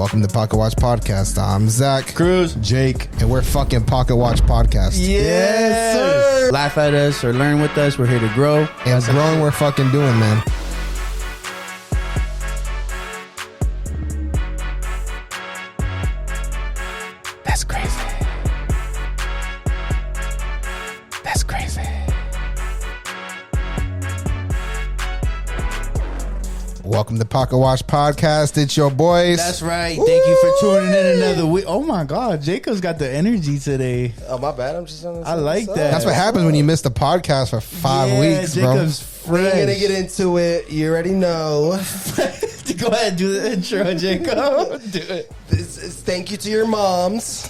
Welcome to Pocket Watch Podcast. I'm Zach, Cruz, Jake, and we're fucking Pocket Watch Podcast. Yes, sir. Laugh at us or learn with us. We're here to grow. And growing, we're fucking doing, man. That's crazy. That's crazy. Welcome to Pocket Watch Podcast. It's your boys. That's right. Woo! Thank you for tuning in another week. Oh my God, Jacob's got the energy today. Oh my bad. I'm just on the I like that. That's what happens when you miss the podcast for 5 weeks, Jacob's bro. We're gonna get into it. You already know. Go ahead, do the intro, Jacob. Do it. Thank you to your moms.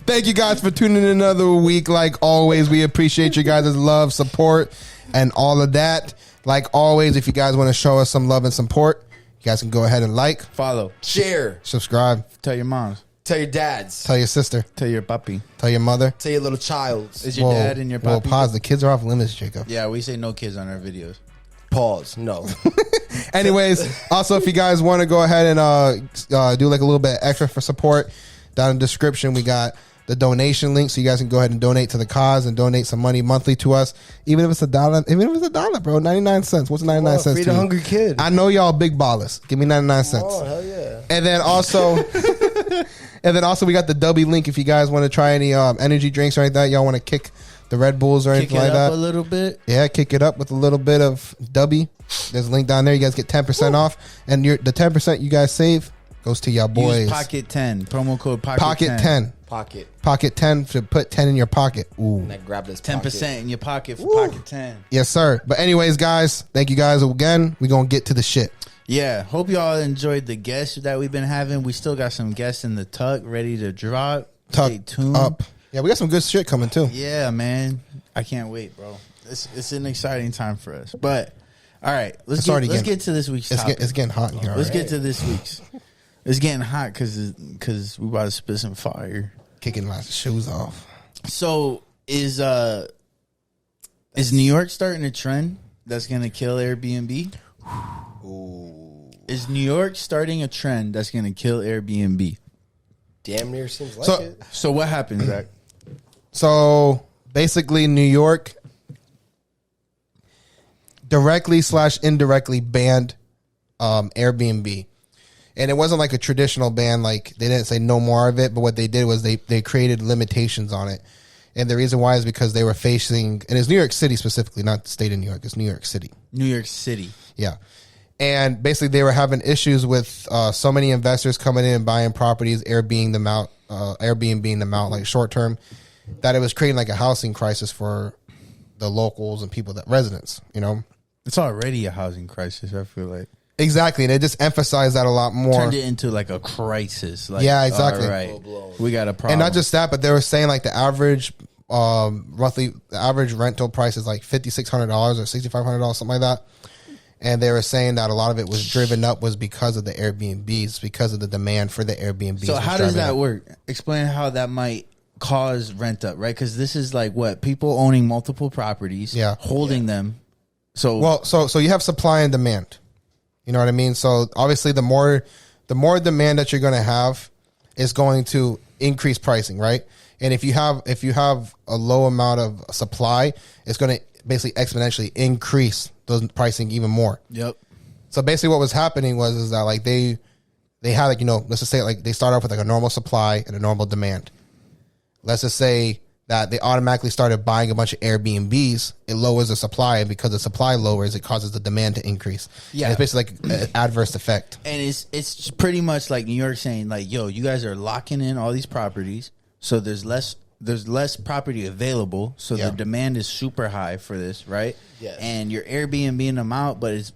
Thank you guys for tuning in another week. Like always, we appreciate you guys' love, support, and all of that. Like always, if you guys want to show us some love and support, you guys can go ahead and like, follow, share, subscribe, tell your moms, tell your dads, tell your sister, tell your puppy, tell your mother, tell your little child. Is your dad and your puppy? Well, pause. The kids are off limits, Jacob. Yeah, we say no kids on our videos. Pause. No. Anyways, also, if you guys want to go ahead and do like a little bit extra for support, down in the description, we got the donation link, so you guys can go ahead and donate to the cause and donate some money monthly to us, even if it's $1. Even if it's $1, bro, 99 cents. What's 99 cents? Feed a hungry kid. I know y'all big ballers. Give me 99 cents. Oh hell yeah! And then also, we got the W link if you guys want to try any energy drinks or anything like that. Y'all want to kick the Red Bulls or anything like that. Kick it up a little bit. Yeah, kick it up with a little bit of W. There's a link down there. You guys get 10% off, and the 10% you guys save goes to y'all boys. Use Pocket 10 promo code Pocket 10. Pocket 10 to put 10 in your pocket. Ooh. And I grab this 10% in your pocket for Pocket 10. Yes, sir. But anyways, guys, thank you guys again. We're going to get to the shit. Yeah. Hope y'all enjoyed the guests that we've been having. We still got some guests in the tuck ready to drop. Stay tuned. Up. Yeah, we got some good shit coming too. Yeah, man. I can't wait, bro. It's an exciting time for us. But, all right. Let's get to this week's topic. It's getting hot in here. Let's get to this week's. It's getting hot because we about to spit some fire. Kicking my shoes off. So is New York starting a trend that's gonna kill Airbnb? Ooh. Is New York starting a trend that's gonna kill Airbnb? Damn near seems like it. So what happened, Zach? So basically, New York directly/indirectly banned Airbnb. And it wasn't like a traditional ban, like they didn't say no more of it, but what they did was they created limitations on it. And the reason why is because they were facing, and it's New York City specifically, not the state of New York, it's New York City. New York City. Yeah. And basically they were having issues with so many investors coming in and buying properties, Airbnb them out like short term, that it was creating like a housing crisis for the locals and people that residents, you know? It's already a housing crisis, I feel like. Exactly, and they just emphasized that a lot more. Turned it into like a crisis. Like, yeah, exactly. All right, we got a problem. And not just that, but they were saying like the average, roughly the average rental price is like $5,600 or $6,500, something like that. And they were saying that a lot of it was driven up was because of the Airbnbs, because of the demand for the Airbnbs. So how does that work? Explain how that might cause rent up, right? Because this is like what people owning multiple properties, holding them. So so you have supply and demand. You know what I mean? So obviously the more demand that you're going to have is going to increase pricing, right? And if you have a low amount of supply, it's going to basically exponentially increase those pricing even more. Yep. So basically what was happening is that like they had like, you know, let's just say like they start off with like a normal supply and a normal demand. Let's just say that they automatically started buying a bunch of Airbnbs, it lowers the supply, and because the supply lowers, it causes the demand to increase. Yeah, and it's basically like an adverse effect. And it's pretty much like New York saying like, "Yo, you guys are locking in all these properties, so there's less property available, so the demand is super high for this, right? Yes. And you're Airbnb them out, but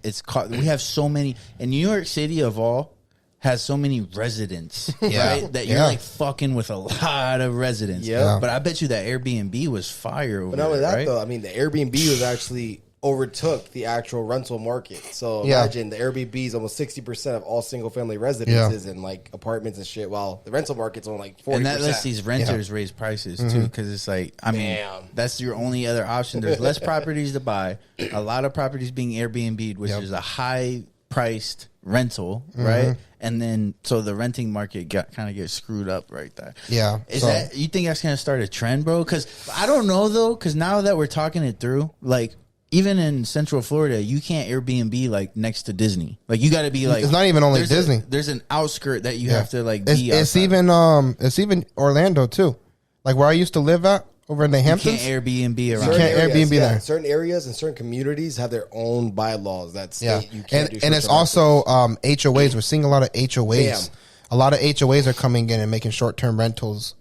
we have so many in New York City of all." Has so many residents, right? That you're like fucking with a lot of residents. Yeah. But I bet you that Airbnb was fire over But not only that, right? though, I mean, the Airbnb was actually overtook the actual rental market. So imagine the Airbnb is almost 60% of all single family residences and like apartments and shit, while the rental market's only like 40%. And that lets these renters raise prices too, because it's like, I mean, that's your only other option. There's less properties to buy, a lot of properties being Airbnb'd, which is a high priced rental, right? And then so the renting market kind of gets screwed up right there. Yeah. You think that's gonna start a trend, bro? Because I don't know though. Because now that we're talking it through, like even in Central Florida, you can't Airbnb like next to Disney. Like you got to be like it's not even only Disney. There's an outskirt that you have to like. It's even Orlando too. Like where I used to live at. Over in the Hamptons, you can't Airbnb around. You can't Airbnb there. Certain areas and certain communities have their own bylaws that state you can't do. And it's also HOAs. We're seeing a lot of HOAs. A lot of HOAs are coming in and making short-term rentals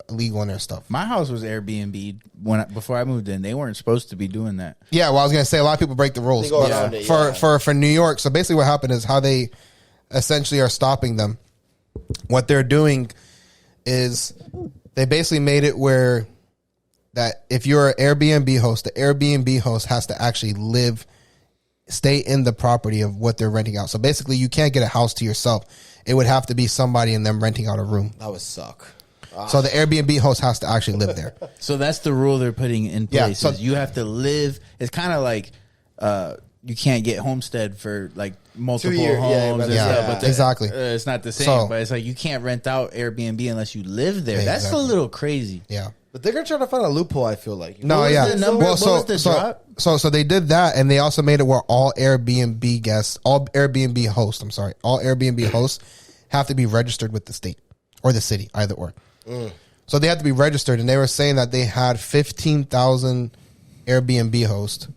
illegal in their stuff. My house was Airbnb before I moved in. They weren't supposed to be doing that. Yeah, well, I was gonna say a lot of people break the rules. They go around it, for New York. So basically, what happened is how they essentially are stopping them. What they're doing is they basically made it where that if you're an Airbnb host, the Airbnb host has to actually stay in the property of what they're renting out. So basically, you can't get a house to yourself. It would have to be somebody and them renting out a room. That would suck. So the Airbnb host has to actually live there. So that's the rule they're putting in place. Yeah, so you have to live. It's kind of like you can't get homestead for like multiple homes. But exactly. It's not the same, but it's like you can't rent out Airbnb unless you live there. That's a little crazy. Yeah. But they're gonna try to find a loophole. I feel like. No, what was the number? What was the drop? So they did that, and they also made it where all Airbnb hosts have to be registered with the state or the city, either or. So they have to be registered, and they were saying that they had 15,000 Airbnb hosts,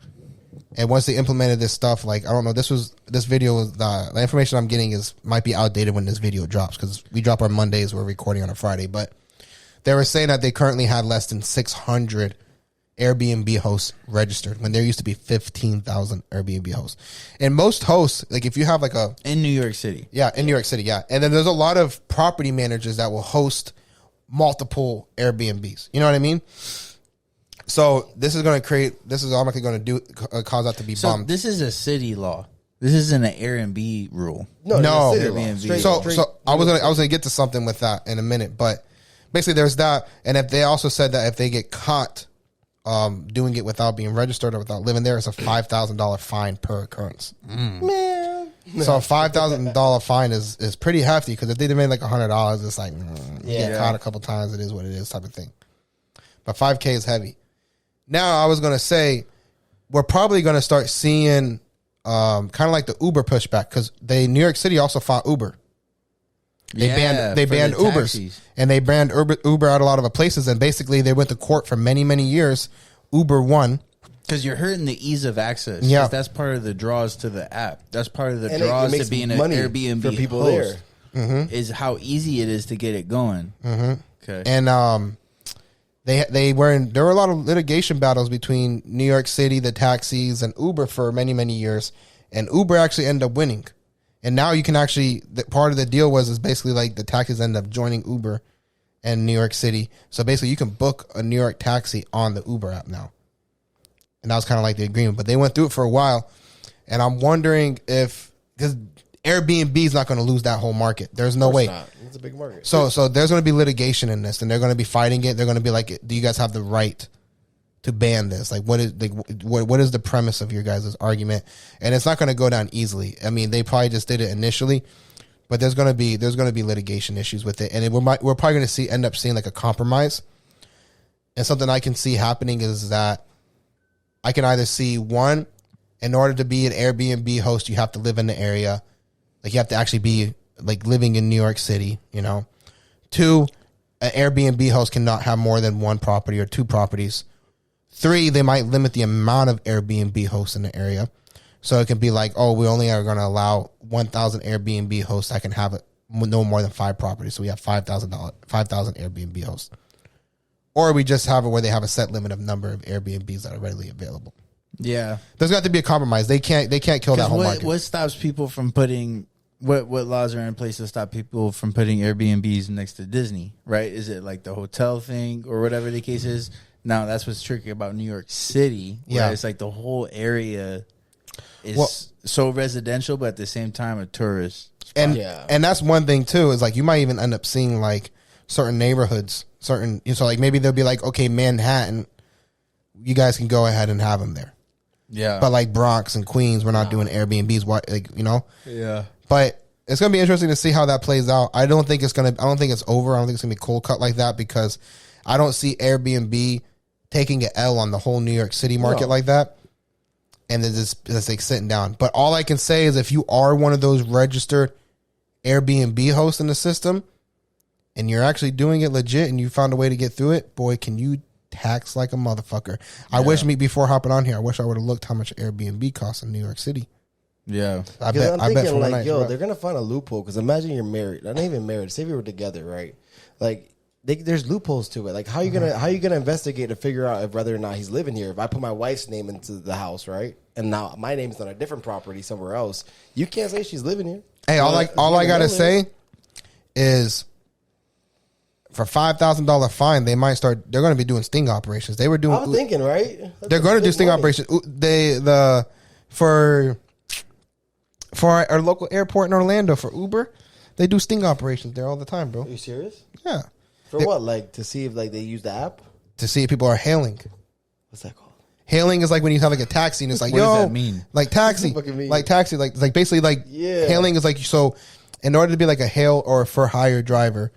and once they implemented this stuff, like I don't know, this video was the information I'm getting might be outdated when this video drops because we drop our Mondays, we're recording on a Friday, but. They were saying that they currently had less than 600 Airbnb hosts registered when there used to be 15,000 Airbnb hosts. And most hosts, like if you have like in New York City. Yeah, in New York City, yeah. And then there's a lot of property managers that will host multiple Airbnbs. You know what I mean? So this is automatically going to cause that to be bummed. This is a city law. This isn't an Airbnb rule. No. Airbnb. So I was going to get to something with that in a minute, but basically, there's that, and if they also said that if they get caught doing it without being registered or without living there, it's a $5,000 fine per occurrence. Man, so a $5,000 fine is pretty hefty because if they made like $100, it's like you get caught a couple times, it is what it is type of thing. But $5,000 is heavy. Now, I was gonna say we're probably gonna start seeing kind of like the Uber pushback because New York City also fought Uber. They banned Ubers taxis. And they banned Uber out a lot of places. And basically, they went to court for many, many years. Uber won. Because you're hurting the ease of access. Yeah. That's part of the draws to the app. That's part of the draws to being an Airbnb for people host there. Is how easy it is to get it going. Okay. And there were a lot of litigation battles between New York City, the taxis, and Uber for many, many years. And Uber actually ended up winning. And now you can actually, part of the deal is basically like the taxis end up joining Uber and New York City. So basically you can book a New York taxi on the Uber app now. And that was kind of like the agreement. But they went through it for a while. And I'm wondering because Airbnb is not going to lose that whole market. There's no way. It's a big market. So there's going to be litigation in this. And they're going to be fighting it. They're going to be like, do you guys have the right to ban this? Like what is the premise of your guys' argument? And it's not going to go down easily. I mean, they probably just did it initially, but there's going to be litigation issues with it, and we're probably going to end up seeing like a compromise. And something I can see happening is that I can either see one, in order to be an Airbnb host, you have to live in the area, like you have to actually be like living in New York City, you know. Two, an Airbnb host cannot have more than one property or two properties. 3, they might limit the amount of Airbnb hosts in the area. So it can be like, oh, we only are going to allow 1,000 Airbnb hosts that can have no more than 5 properties. So we have 5,000 Airbnb hosts. Or we just have it where they have a set limit of number of Airbnbs that are readily available. Yeah. There's got to be a compromise. They can't kill that whole market. What stops people from putting... What laws are in place to stop people from putting Airbnbs next to Disney, right? Is it like the hotel thing or whatever the case is? Now, that's what's tricky about New York City. Where it's like the whole area is so residential, but at the same time, a tourist spot. And that's one thing, too, is like you might even end up seeing like certain neighborhoods, so like maybe they'll be like, okay, Manhattan, you guys can go ahead and have them there. Yeah. But like Bronx and Queens, we're not doing Airbnbs. What, like, you know? Yeah. But it's gonna be interesting to see how that plays out. I don't think it's over. I don't think it's gonna be cold cut like that because I don't see Airbnb taking an L on the whole New York City market like that. And then just like sitting down. But all I can say is if you are one of those registered Airbnb hosts in the system and you're actually doing it legit and you found a way to get through it, boy, can you tax like a motherfucker. I wish before hopping on here, I wish I would have looked how much Airbnb costs in New York City. Yeah, I bet like, yo, they're gonna find a loophole. Because imagine you're married, not even married. Say we were together, right? Like, there's loopholes to it. Like, how you gonna investigate to figure out if whether or not he's living here? If I put my wife's name into the house, right, and now my name's on a different property somewhere else, you can't say she's living here. Hey, all I gotta say is, for $5,000 fine, they're going to be doing sting operations. They were doing. I'm thinking, right? They're going to do sting operations. For our local airport in Orlando for Uber, they do sting operations there all the time, bro. Are you serious? Yeah. For what? Like to see if like they use the app? To see if people are hailing. What's that called? Hailing is like when you have like a taxi and it's like, what yo, does that mean? Like taxi, like taxi, like basically like hailing is like, so in order to be like a hail or for hire driver,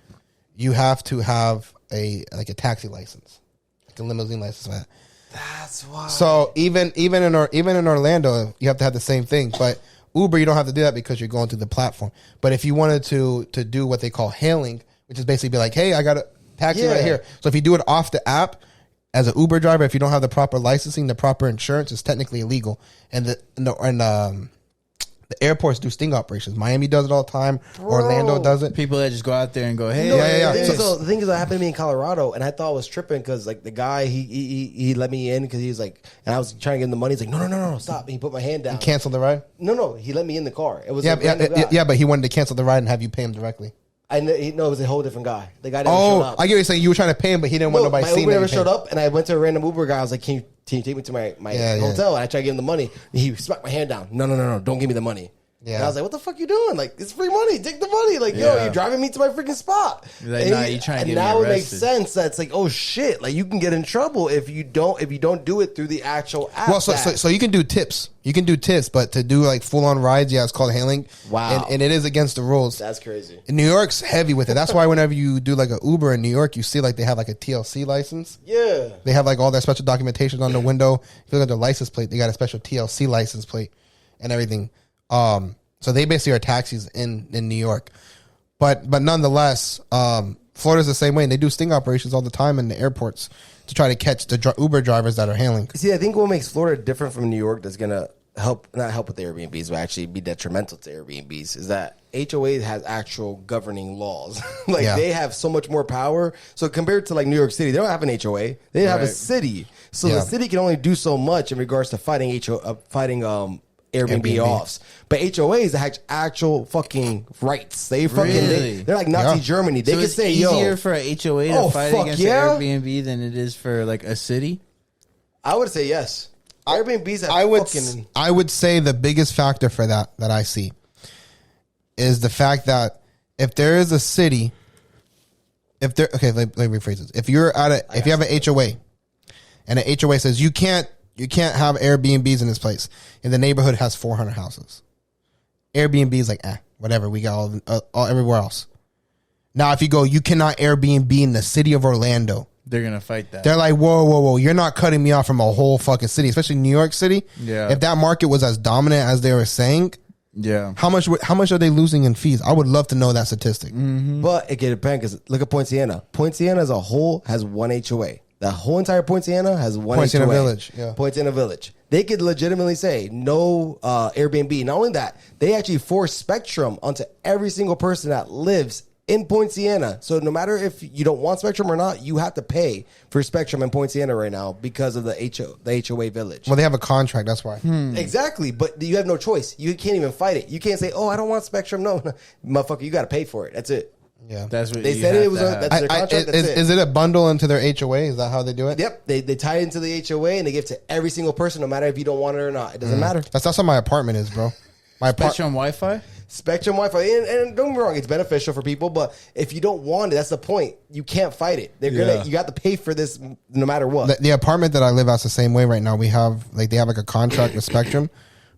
you have to have a taxi license, like a limousine license. That's why. So even in Orlando, you have to have the same thing. But Uber, you don't have to do that because you're going through the platform. But if you wanted to do what they call hailing, which is basically be like, hey, I got a taxi right here. So if you do it off the app as an Uber driver, if you don't have the proper licensing, the proper insurance, it's technically illegal. And the airports do sting operations. Miami does it all the time. Bro. Orlando does it. People that just go out there and go, hey. So the thing is, that happened to me in Colorado, and I thought I was tripping because like the guy, he let me in because he was like, and I was trying to give him the money. He's like, no, stop. And he put my hand down. He canceled the ride? No, he let me in the car. It was but he wanted to cancel the ride and have you pay him directly. I know, it was a whole different guy. The guy didn't show up. I get what you're saying. You were trying to pay him, but he didn't want nobody seeing him. My Uber never showed up, and I went to a random Uber guy. I was like, can you take me to my hotel? And I tried to give him the money. And he smacked my hand down. No, don't give me the money. Yeah. And I was like, what the fuck you doing? Like, it's free money. Take the money. Like, yo, you're driving me to my freaking spot. Like, you trying to get me now arrested. It makes sense that it's like, oh shit, like you can get in trouble if you don't do it through the actual app. Well, so you can do tips. You can do tips, but to do like full on rides, it's called hailing. Wow. And it is against the rules. That's crazy. And New York's heavy with it. That's why whenever you do like an Uber in New York, you see like they have like a TLC license. Yeah. They have like all their special documentation on the window. If you look at their license plate, they got a special TLC license plate and everything. So they basically are taxis in New York. But nonetheless, Florida's the same way. And they do sting operations all the time in the airports to try to catch the Uber drivers that are hailing. See, I think what makes Florida different from New York that's going to not help with the Airbnbs, but actually be detrimental to Airbnbs is that HOA has actual governing laws. They have so much more power. So compared to like New York City, they don't have an HOA. They have a city. So the city can only do so much in regards to fighting Airbnb offs. But HOAs have actual fucking rights. They fucking they're like Nazi Germany. They can say, yo, easier for a HOA to fight against an Airbnb than it is for like a city. I would say yes. Airbnbs have I would say the biggest factor for that I see is the fact that if there is a city, let me rephrase this. If you have an HOA and an HOA says you can't have Airbnbs in this place, and the neighborhood has 400 houses, Airbnb is like, whatever, we got all everywhere else. Now, if you go, you cannot Airbnb in the city of Orlando. They're going to fight that. They're like, whoa, you're not cutting me off from a whole fucking city, especially New York City. Yeah. If that market was as dominant as they were saying, how much are they losing in fees? I would love to know that statistic. Mm-hmm. But it can depend because look at Point Siena. Point Siena as a whole has one HOA. The whole entire Point Siena has one Point HOA. Siena Village. Yeah. Point Siena Village. They could legitimately say no Airbnb. Not only that, they actually force Spectrum onto every single person that lives in Point Siena. So no matter if you don't want Spectrum or not, you have to pay for Spectrum in Point Siena right now because of the HOA Village. Well, they have a contract. That's why. Exactly. But you have no choice. You can't even fight it. You can't say, oh, I don't want Spectrum. No, motherfucker, you got to pay for it. That's it. Yeah, that's what they said. It was that's their contract. Is it a bundle into their HOA? Is that how they do it? Yep, they tie it into the HOA and they give it to every single person, no matter if you don't want it or not. It doesn't matter. That's how my apartment is, bro. My Spectrum Wi-Fi. Spectrum Wi-Fi, and don't get me wrong, it's beneficial for people. But if you don't want it, that's the point. You can't fight it. You got to pay for this no matter what. The apartment that I live at's the same way right now. We have like they have like a contract with Spectrum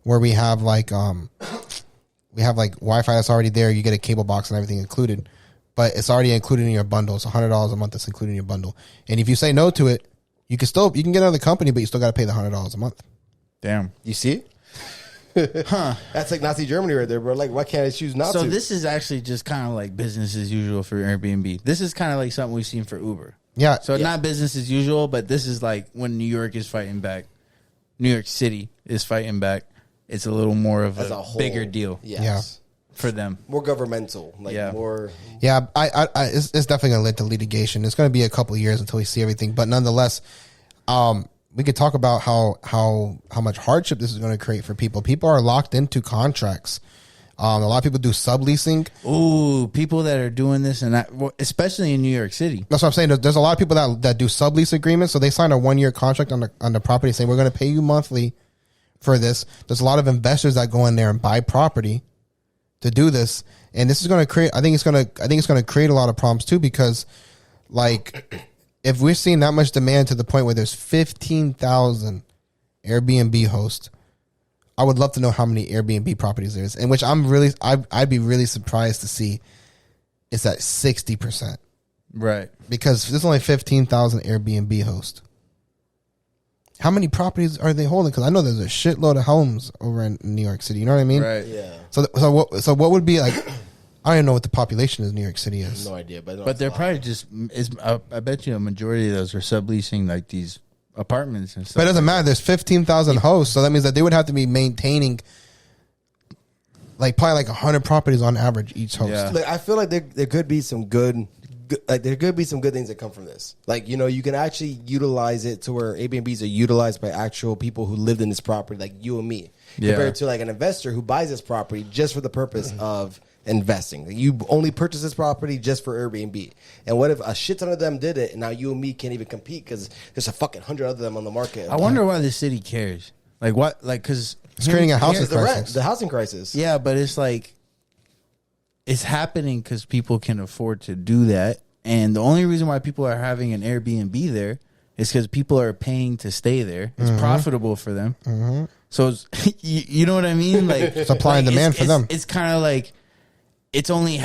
where we have like Wi-Fi that's already there. You get a cable box and everything included, but it's already included in your bundle. It's $100 a month that's included in your bundle. And if you say no to it, you can get another company, but you still got to pay the $100 a month. Damn, you see? Huh? That's like Nazi Germany right there, bro. Like, why can't I choose not to? So this is actually just kind of like business as usual for Airbnb. This is kind of like something we've seen for Uber. Yeah. So not business as usual, but this is like when New York is fighting back. New York City is fighting back. It's a little more of a bigger deal. Yes. Yeah. For them. More governmental. More. Yeah, it's definitely going to lead to litigation. It's going to be a couple of years until we see everything. But nonetheless, we could talk about how much hardship this is going to create for people. People are locked into contracts. A lot of people do subleasing. Ooh, people that are doing this, and especially in New York City. That's what I'm saying. There's a lot of people that do sublease agreements. So they sign a 1-year contract on the property saying, we're going to pay you monthly for this. There's a lot of investors that go in there and buy property to do this. And this is going to create, I think it's going to create a lot of problems too, because like if we're seeing that much demand to the point where there's 15,000 Airbnb hosts, I would love to know how many Airbnb properties there is, in which I'd be really surprised to see it's at 60%. Right. Because there's only 15,000 Airbnb hosts. How many properties are they holding? Because I know there's a shitload of homes over in New York City. You know what I mean? Right. Yeah. So what would be like? I don't even know what the population of New York City is. No idea, but they're probably just. I bet you a majority of those are subleasing like these apartments and stuff. But it doesn't matter. There's 15,000 hosts, so that means that they would have to be maintaining like probably like 100 properties on average each host. Yeah. Like, I feel like there could be some good things that come from this. Like, you know, you can actually utilize it to where Airbnbs are utilized by actual people who lived in this property, like you and me, compared to like an investor who buys this property just for the purpose of investing. Like, you only purchase this property just for Airbnb. And what if a shit ton of them did it, and now you and me can't even compete because there's a fucking 100 of them on the market? I wonder why the city cares. Like what? Like because it's creating a housing crisis. The housing crisis. Yeah, but it's like it's happening because people can afford to do that. And the only reason why people are having an Airbnb there is because people are paying to stay there. It's profitable for them. Mm-hmm. So it's, you know what I mean? Like supply and demand for them. It's kind of like it's only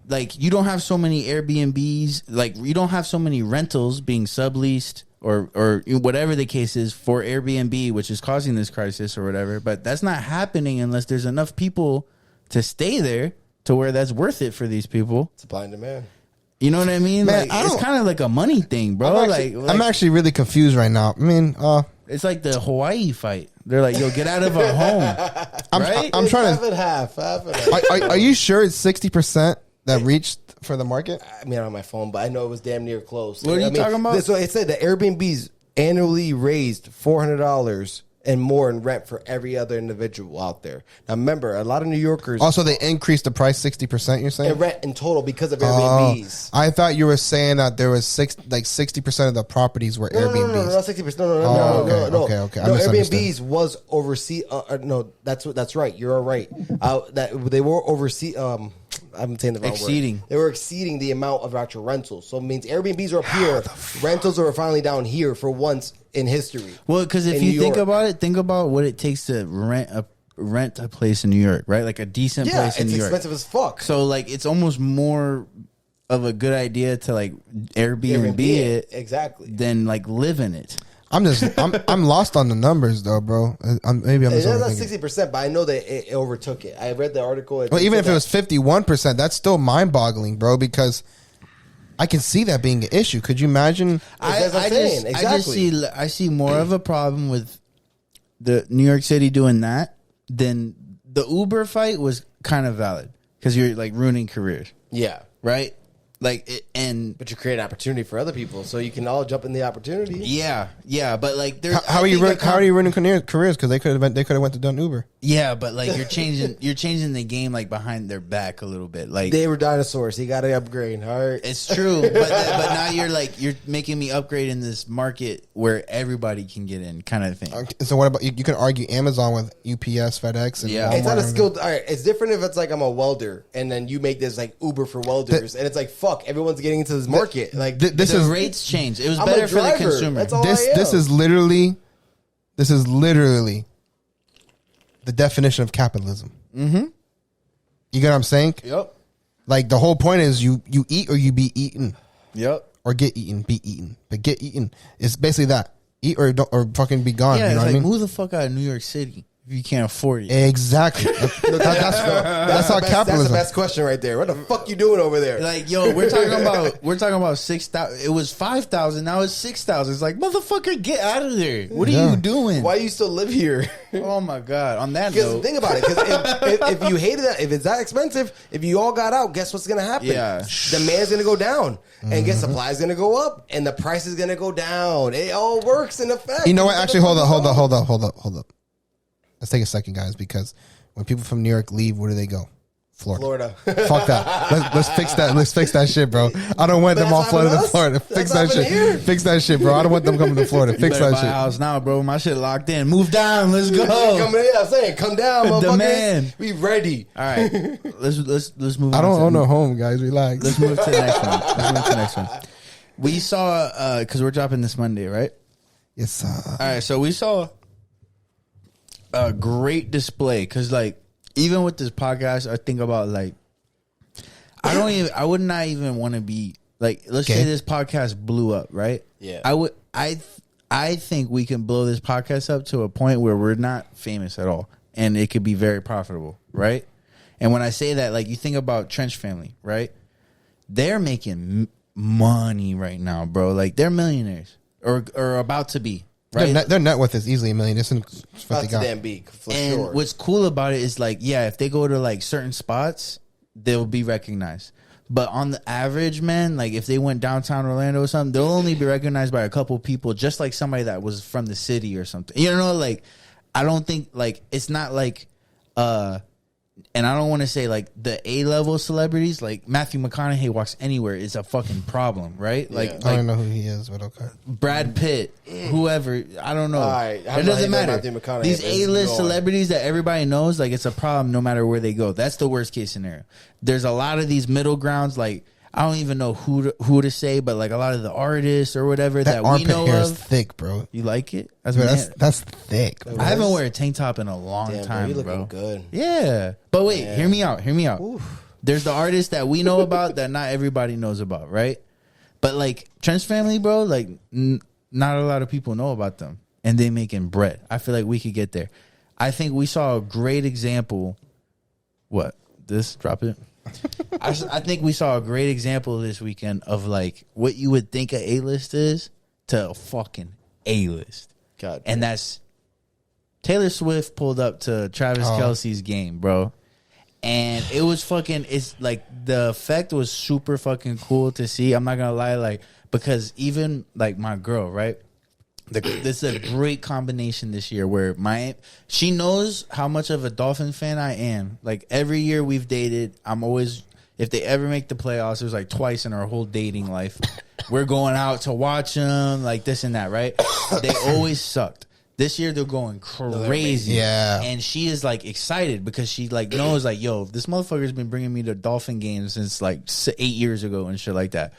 like you don't have so many Airbnbs. Like you don't have so many rentals being subleased or whatever the case is for Airbnb, which is causing this crisis or whatever. But that's not happening unless there's enough people to stay there to where that's worth it for these people. Supply and demand. You know what I mean? Man, like it's kind of like a money thing, bro. I'm actually really confused right now. I mean, it's like the Hawaii fight. They're like, "Yo, get out of our home." I'm trying to half. Are you sure it's 60% that reached for the market? I mean, on my phone, but I know it was damn near close. What are you talking about? So it said the Airbnbs annually raised $400 and more in rent for every other individual out there. Now, remember, a lot of New Yorkers also they increased the price 60%. You're saying in rent in total because of Airbnbs. I thought you were saying that there was 60% of the properties were Airbnbs. No, 60%. No. Okay. No, Airbnbs was oversee. No, that's right. You're all right. That they were oversee. I'm saying the wrong word. They were exceeding the amount of actual rentals. So it means Airbnbs are up here. Rentals are finally down here for once in history. Well, because if you think about it, think about what it takes to rent a place in New York, right? Like a decent place in New York. Yeah, it's expensive as fuck. So like it's almost more of a good idea to like Airbnb it exactly than like live in it. I'm lost on the numbers though, bro. Maybe I'm just not 60%, but I know that it overtook it. I read the article. Well, even if it was 51%, that's still mind-boggling, bro. Because I can see that being an issue. Could you imagine? I see more of a problem with the New York City doing that than the Uber fight was kind of valid because you're like ruining careers. Yeah. Right. But you create an opportunity for other people, so you can all jump in the opportunity. Yeah, but like, how are you running careers? Because they could have went to done Uber. Yeah, but like you're changing the game like behind their back a little bit. Like they were dinosaurs, he got to upgrade. All right, it's true, but now you're making me upgrade in this market where everybody can get in, kind of thing. So what about you can argue Amazon with UPS, FedEx, and Walmart. It's not a skill. All right, it's different if it's like I'm a welder, and then you make this like Uber for welders, and it's like fuck. Everyone's getting into this market. Like this the rates change. It was better for the consumer. That's all this is literally the definition of capitalism. Mm-hmm. You get what I'm saying? Yep. Like the whole point is you eat or you be eaten. Yep. Or get eaten, be eaten. But get eaten. It's basically that. Eat or fucking be gone. Yeah, you know it's what like I mean? move the fuck out of New York City if you can't afford it. Exactly. That's how capitalism. That's the best question right there. What the fuck you doing over there? Like, yo, we're talking about 6,000. It was 5,000. Now it's 6,000. It's like, motherfucker, get out of there. What are you doing? Why you still live here? Oh my god. On that Because note, think about it. Because if you hated that, if it's that expensive, if you all got out, guess what's gonna happen? Yeah. Demand's gonna go down, and guess supply's gonna go up, and the price is gonna go down. It all works in effect. You know what? Actually, hold up. Let's take a second, guys, because when people from New York leave, where do they go? Florida. Fuck that. Let's fix that. Let's fix that shit, bro. I don't want them all flooded to Florida. Fix that shit. Here. Fix that shit, bro. I don't want them coming to Florida. Fix that shit. House now, bro. My shit locked in. Move down. Let's go. I'm saying, come down, motherfuckers. Demand. We ready. All right. Let's move. I don't own a home, guys. Relax. Let's move to the next one. We saw because we're dropping this Monday, right? Yes, sir. All right. So we saw a great display because, like, even with this podcast, I think about like I would not even want to be like, let's say this podcast blew up, right? Yeah. I think we can blow this podcast up to a point where we're not famous at all, and it could be very profitable, right? And when I say that, like, you think about Trench Family, right? They're making money right now, bro. Like, they're millionaires or about to be. Right? Their net worth is easily $1 million. It's what they got. Damn big, for and sure. what's cool about it is, like, yeah, if they go to like certain spots, they'll be recognized. But on the average, man, like if they went downtown Orlando or something, they'll only be recognized by a couple people, just like somebody that was from the city or something. You know, like, I don't think, like, it's not like and I don't want to say like the A-level celebrities, like Matthew McConaughey walks anywhere is a fucking problem, right? Like, I don't know who he is, but okay. Brad Pitt, whoever, I don't know. Right. It doesn't matter. These A-list celebrities that everybody knows, like, it's a problem no matter where they go. That's the worst case scenario. There's a lot of these middle grounds, like, I don't even know who to say, but like a lot of the artists or whatever that we know hair of. is thick, bro. You like it? That's thick. Bro. I haven't worn a tank top in a long time, bro. You bro. looking good. Yeah, but wait, hear me out. Oof. There's the artists that we know about that not everybody knows about, right? But like Trench Family, bro, like not a lot of people know about them, and they making bread. I feel like we could get there. I think we saw a great example. What? This? Drop it. I think we saw a great example this weekend of like what you would think a A-list is to a fucking A-list. God, and that's Taylor Swift pulled up to Travis Kelce's game, bro. And it was fucking, it's like the effect was super fucking cool to see. I'm not gonna lie, like, because even like my girl, right? This is a great combination this year where she knows how much of a Dolphin fan I am. Like every year we've dated, I'm always, if they ever make the playoffs, it was like twice in our whole dating life. We're going out to watch them, like this and that, right? They always sucked. This year they're going crazy. Yeah. And she is like excited because she like knows like, yo, this motherfucker's been bringing me to Dolphin games since like 8 years ago and shit like that.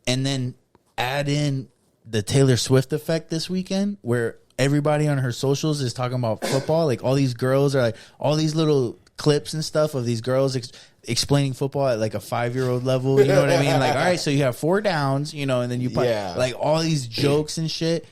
And then add in the Taylor Swift effect this weekend where everybody on her socials is talking about football. Like all these girls are like all these little clips and stuff of these girls explaining football at like a 5-year-old level. You know what I mean? Like, all right, so you have 4 downs, you know, and then you put like all these jokes and shit.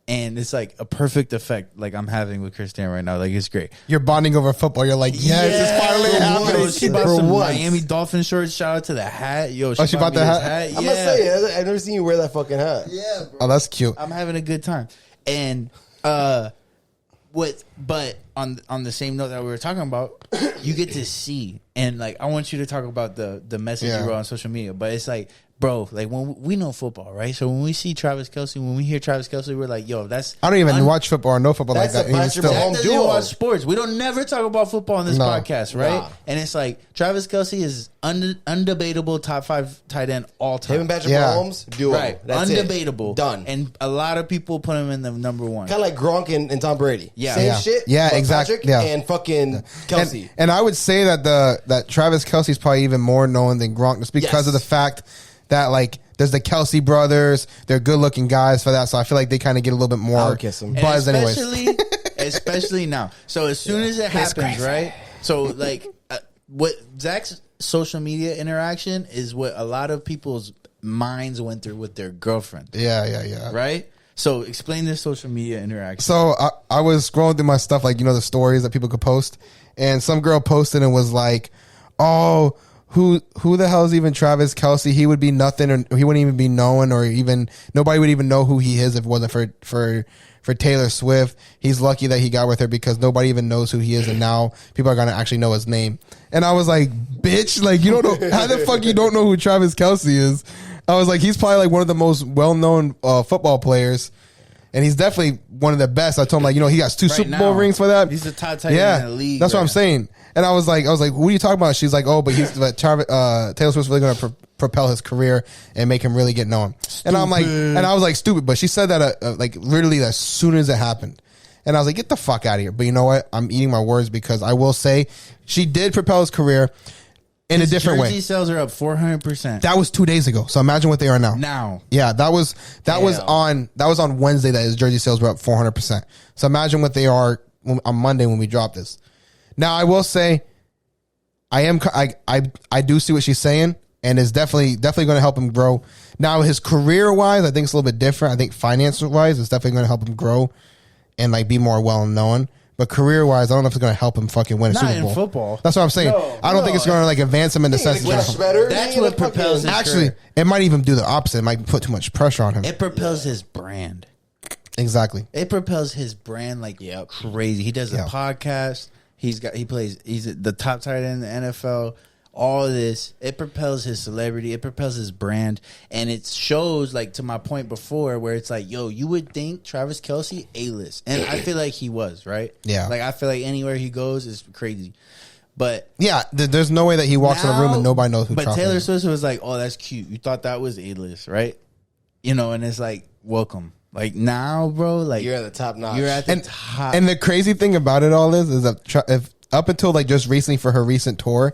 And it's like a perfect effect like I'm having with Christian right now. Like, it's great. You're bonding over football. You're like, yes, it's finally happening. Yo, she bought some Miami Dolphin shorts. Shout out to the hat. Yo, she bought the hat. I'm gonna say, I've never seen you wear that fucking hat. Yeah, bro. Oh, that's cute. I'm having a good time. And what But on the same note that we were talking about, you get to see, and like I want you to talk about the message you wrote on social media. But it's like, bro, like when we know football, right? So when we see Travis Kelce, when we hear Travis Kelce, we're like, yo, that's I don't even watch football or know football like that. That's a basketball duo. Watch sports. We don't never talk about football on this podcast, right? Nah. And it's like Travis Kelce is undebatable top 5 tight end all time. Him and Patrick Mahomes, duo. Right. That's undebatable. Done. And a lot of people put him in the number 1. Kind of like Gronk and Tom Brady. Yeah. Same shit. Yeah, exactly. Patrick and fucking Kelce. And I would say that Travis Kelce is probably even more known than Gronk just because of the fact that like there's the Kelce brothers. They're good looking guys for that. So I feel like they kind of get a little bit more buzz anyways. Especially now. So as soon as it happens, right? So like what Zach's social media interaction is what a lot of people's minds went through with their girlfriend. Yeah. Right? So explain this social media interaction. So I was scrolling through my stuff, like, the stories that people could post. And some girl posted and was like, oh, who the hell is even Travis Kelce? He would be nothing, or he wouldn't even be known, or even nobody would even know who he is if it wasn't for Taylor Swift. He's lucky that he got with her because nobody even knows who he is, and now people are gonna actually know his name. And I was like, bitch, like you don't know how the fuck you don't know who Travis Kelce is. I was like, he's probably like one of the most well-known football players. And he's definitely one of the best. I told him, like, he got 2 Super Bowl rings for that. He's the top tight end in the league. That's what I'm saying. And I was like, what are you talking about? She's like, oh, but Taylor Swift's really going to propel his career and make him really get known. And I'm like, and I was like, stupid. But she said that like literally as soon as it happened. And I was like, get the fuck out of here. But you know what? I'm eating my words because I will say she did propel his career in a different way. Jersey sales are up 400%. That was 2 days ago. So imagine what they are now. Yeah, that was on Wednesday that his jersey sales were up 400%. So imagine what they are on Monday when we drop this. Now I will say, I do see what she's saying, and it's definitely going to help him grow. Now his career wise, I think it's a little bit different. I think finance wise, it's definitely going to help him grow and like be more well known. But career-wise, I don't know if it's going to help him fucking win a Super Bowl. Not in football. That's what I'm saying. I don't think it's going to like advance him in the sense that that's what propels his Actually, career. It might even do the opposite. It might put too much pressure on him. It propels his brand. Exactly. It propels his brand like crazy. He does a podcast. He's the top tight end in the NFL. All of this, it propels his celebrity, it propels his brand, and it shows, like, to my point before, where it's like, yo, you would think Travis Kelce A-list, and I feel like he was, right? Yeah. Like, I feel like anywhere he goes is crazy. But yeah, there's no way that he walks in a room and nobody knows who. But Travis Taylor is. Swift was like, oh, that's cute. You thought that was A-list, right? And it's like, welcome. Like, now, bro, like, you're at the top notch. You're at the top. And the crazy thing about it all is that if up until like just recently for her recent tour,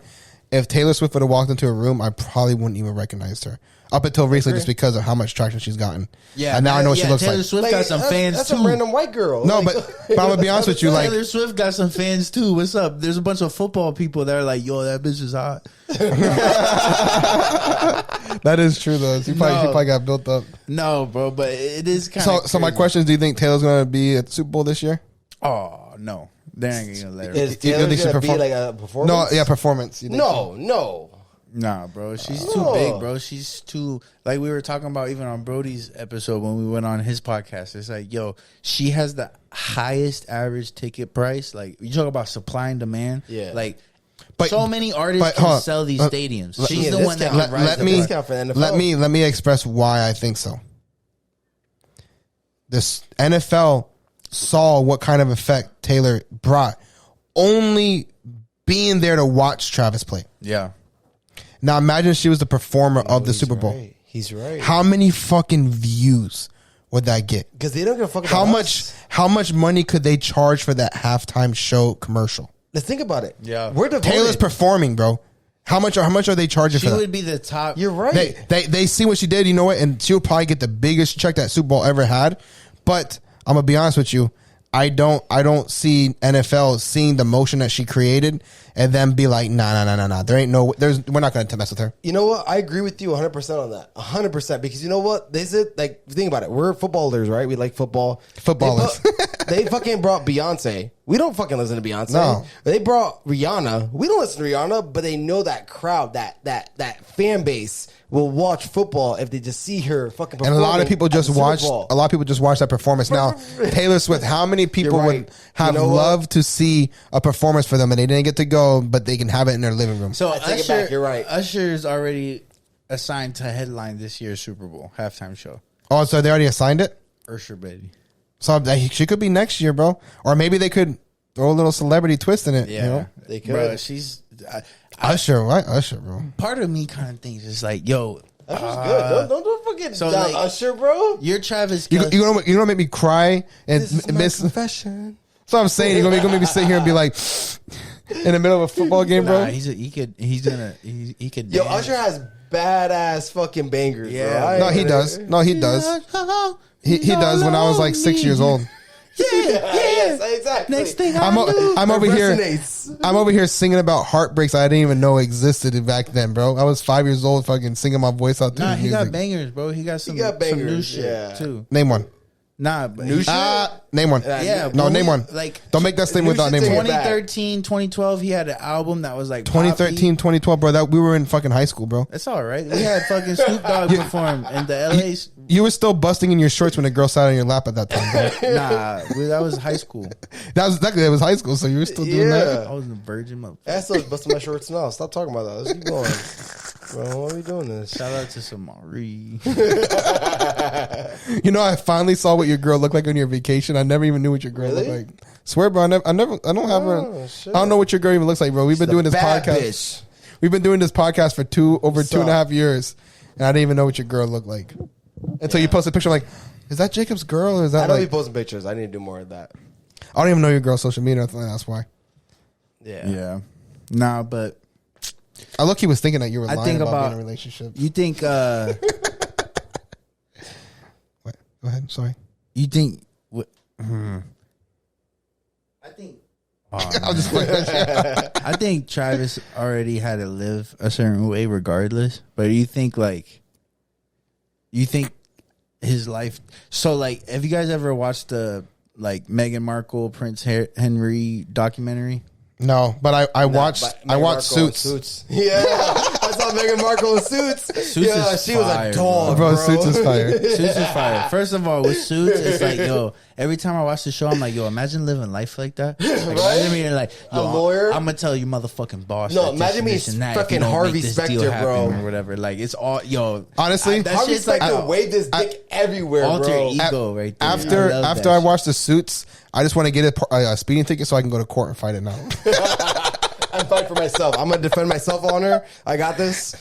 if Taylor Swift would have walked into a room, I probably wouldn't even recognize her. Up until recently, just because of how much traction she's gotten. Yeah, and now I know what she looks Taylor like. Swift got some fans that's too. That's a random white girl. No, but I'm gonna be honest with you. Like, Taylor Swift got some fans too. What's up? There's a bunch of football people that are like, yo, that bitch is hot. that is true though. She probably got built up. No, bro, but it is kind of. So my question is: do you think Taylor's gonna be at the Super Bowl this year? Oh no, they ain't gonna let her. Is Taylor gonna be like a performance? No, yeah, performance. No. Nah, bro, she's too big, bro. She's too, like we were talking about even on Brody's episode when we went on his podcast. It's like, yo, she has the highest average ticket price. Like, you talk about supply and demand. Yeah. Like, so many artists can sell these stadiums. She's the one that can rise the discount for the NFL. Let me express why I think so. This NFL saw what kind of effect Taylor brought only being there to watch Travis play. Yeah. Now imagine she was the performer of the Super Bowl. Right. He's right. How many fucking views would that get? Because they don't give a fuck about how much money could they charge for that halftime show commercial? Let's think about it. Yeah. We're devoted. Taylor's performing, bro. How much are they charging for that? She would be the top. You're right. They see what she did, you know what? And she'll probably get the biggest check that Super Bowl ever had. But I'm gonna be honest with you. I don't see NFL seeing the motion that she created and then be like, nah. We're not going to mess with her. You know what? I agree with you 100% on that. 100%. Because you know what? They said, like, think about it. We're footballers, right? We like football. Footballers. They fucking brought Beyonce. We don't fucking listen to Beyonce. No. They brought Rihanna. We don't listen to Rihanna, but they know that crowd, that fan base will watch football if they just see her fucking performing. And a lot of people just watch. A lot of people just watch that performance. Now, Taylor Swift. How many people would have loved to see a performance for them, and they didn't get to go, but they can have it in their living room? So I take it back. You're right. Usher is already assigned to headline this year's Super Bowl halftime show. Oh, so they already assigned it? Usher, baby. So she could be next year, bro. Or maybe they could throw a little celebrity twist in it. Yeah, you know? They could. Bro, she's Usher. Why Usher, bro? Part of me kind of thinks it's like, yo, Usher's good. Don't forget like, Usher, bro. You're Travis You know, make me cry and This is miss. my confession. So I'm saying you're gonna make me sit here and be like, in the middle of a football game, bro. Nah, he could. Yo, dance. Usher has badass fucking bangers. Yeah. bro. No, he does. He does. When I was like 6 years old. Yes, exactly. Next thing I'm over here. Resonates. I'm over here singing about heartbreaks I didn't even know existed back then, bro. I was 5 years old, fucking singing my voice out through Nah, the he music. got bangers, bro. He got some got bangers, new shit yeah. too. Name one. Nah, but New shit? Name one. Yeah, No, but name we- one. like, Don't make that statement without new naming shit's one. in it. 2013, 2012, he had an album that was like 2013, poppy. 2012, bro. That we were in fucking high school, bro. That's all right. We had fucking Snoop Dogg perform in the LA. You were still busting in your shorts when a girl sat on your lap at that time, bro. That was high school. That was high school, so you were still doing that. I was a virgin motherfucker. That's still busting my shorts now. Stop talking about that. Let's keep going. Bro, why are we doing this? Shout out to Samari. You know, I finally saw what your girl looked like on your vacation. I never even knew what your girl Really? looked like. Swear, bro, I don't have her. Oh, shit. I don't know what your girl even looks like, bro. We've been doing this Bad podcast. bitch. We've been doing this podcast for over Suck. 2.5 years, and I didn't even know what your girl looked like until you posted a picture. Like, is that Jacob's girl? Or is I that don't be like? posting pictures. I need to do more of that. I don't even know your girl's social media. I think that's why. Yeah. Nah, but I look, he was thinking that you were I lying think about being about- in a relationship. you think What? Go ahead. Sorry. you think what? I think I'll just play that shit. I think Travis already had to live a certain way regardless. But you think his life. So like, have you guys ever watched the like Meghan Markle Prince Henry documentary? No, but I watched Suits. Yeah, I saw Meghan Markle in Suits. Suits Yeah, is she was fire, a dog, Bro, bro. Suits is fire. Suits is fire. First of all, with Suits, it's like, yo, every time I watch the show, I'm like, yo, imagine living life like that. Like, imagine being like, yo, A lawyer? I'm gonna tell you, motherfucking boss. No, that imagine this me and that if fucking you don't Harvey make this deal Specter, happen bro. or whatever. Like, it's all, yo. Honestly, that Harvey shit's like Specter a waved his dick everywhere, alter bro. ego right there. After I watched the Suits, I just want to get a speeding ticket so I can go to court and fight it now. I'm fighting for myself. I'm gonna defend myself on her. I got this.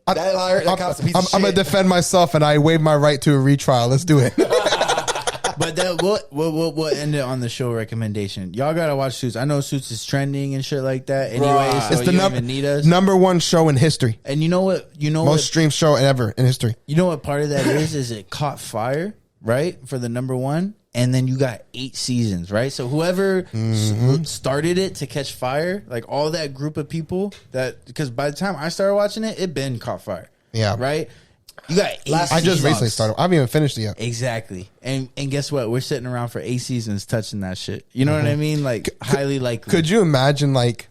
That liar, that cop's a piece of shit. I'm gonna defend myself and I waive my right to a retrial. Let's do it. But that we'll end it on the show recommendation. Y'all gotta watch Suits. I know Suits is trending and shit like that. Anyway, Right. so It's the you don't even need us. number one show in history. And you know what? Most streamed show ever in history. You know what part of that is it caught fire, right? For the number one. And then you got 8 seasons, right? So whoever started it to catch fire, like all that group of people because by the time I started watching it, it been caught fire. Yeah. Right? You got 8 I just seasons. recently started. I haven't even finished it yet. Exactly. And guess what? We're sitting around for 8 seasons touching that shit. You know what I mean? Like highly likely. Could you imagine like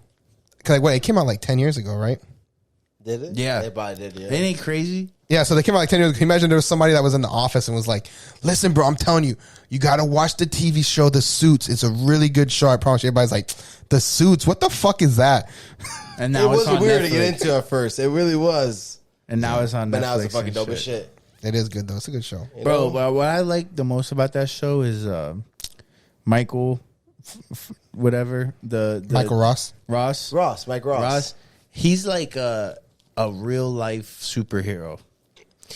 what? It came out like 10 years ago, right? Did it? Yeah. They probably did, yeah. It ain't crazy. Yeah, so they came out like 10 years ago. Can you imagine there was somebody that was in the office and was like, listen, bro, I'm telling you, you got to watch the TV show The Suits. It's a really good show. I promise you. Everybody's like, The Suits? What the fuck is that? And It now was it's on weird Netflix. to get into at first. It really was. And now it's on Netflix. But now it's a fucking and dope as shit. shit. It is good, though. It's a good show. You Bro, know? but what I like the most about that show is Michael, whatever the Michael Ross. Mike Ross. He's like a real life superhero,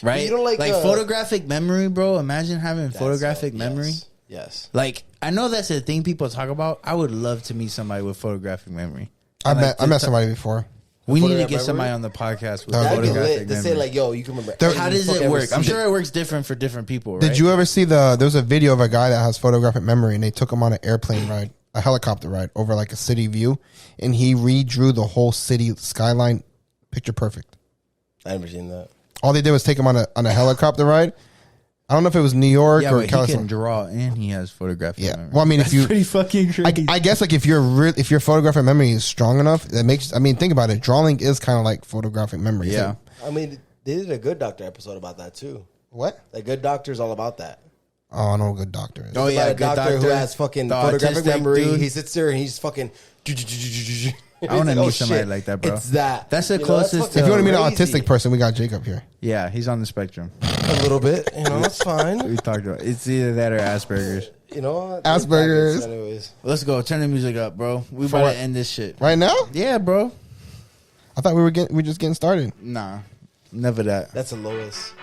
right? You don't like photographic memory, bro. Imagine having photographic Yes. memory. Yes. Like I know that's a thing people talk about. I would love to meet somebody with photographic memory. I met somebody before. We need to photographic get memory? somebody on the podcast with That'd That'd be photographic lit. They memory. say like, yo, you can remember. How does it work? I'm sure it works different for different people, right? Did you ever see there was a video of a guy that has photographic memory and they took him on an airplane ride a helicopter ride over like a city view, and he redrew the whole city skyline picture perfect. I never seen that. All they did was take him on a helicopter ride. I don't know if it was New York or but California. he can draw and he has photographic memory. Well, I mean, That's if you pretty fucking crazy. I guess like if your photographic memory is strong enough, that makes. I mean, think about it. Drawing is kind of like photographic memory. Yeah. Too. I mean, they did a Good Doctor episode about that too. What? The Good Doctor is all about that. Oh, I know what a good doctor is. Oh, It's yeah, about a Good doctor who Doctor. has fucking The photographic autistic memory. dude. He sits there and he's fucking. I want to meet somebody like that, bro. It's that. That's the You know, closest fucking If you want to meet an crazy. autistic person, we got Jacob here. Yeah, he's on the spectrum. A little bit, you know, it's fine. We talked about it's either that or Asperger's. You know, Asperger's. Anyways, Let's go. Turn the music up, bro. We about what? to end this shit. Right now? Yeah, bro. I thought we were just getting started. Nah, never that. that's the lowest.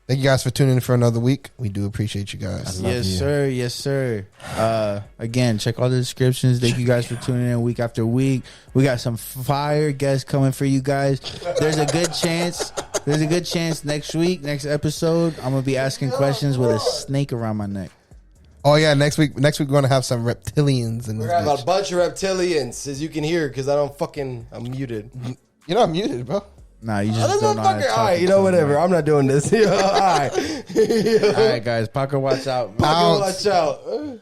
Thank you guys for tuning in for another week. We do appreciate you guys. Yes, sir. Yes, sir. Again, check all the descriptions. Thank you guys for tuning in week after week. We got some fire guests coming for you guys. There's a good chance. Next week, next episode, I'm gonna be asking questions with a snake around my neck. Oh yeah, next week we're gonna have some reptilians in We're this gonna have bitch. a bunch of reptilians, as you can hear, because I'm muted. You're not muted, bro. Nah, you Oh, just this don't know how to motherfucker. talk All right, you know, to whatever. someone. I'm not doing this. All right. All right, guys. Paco, watch out. Out. Watch out.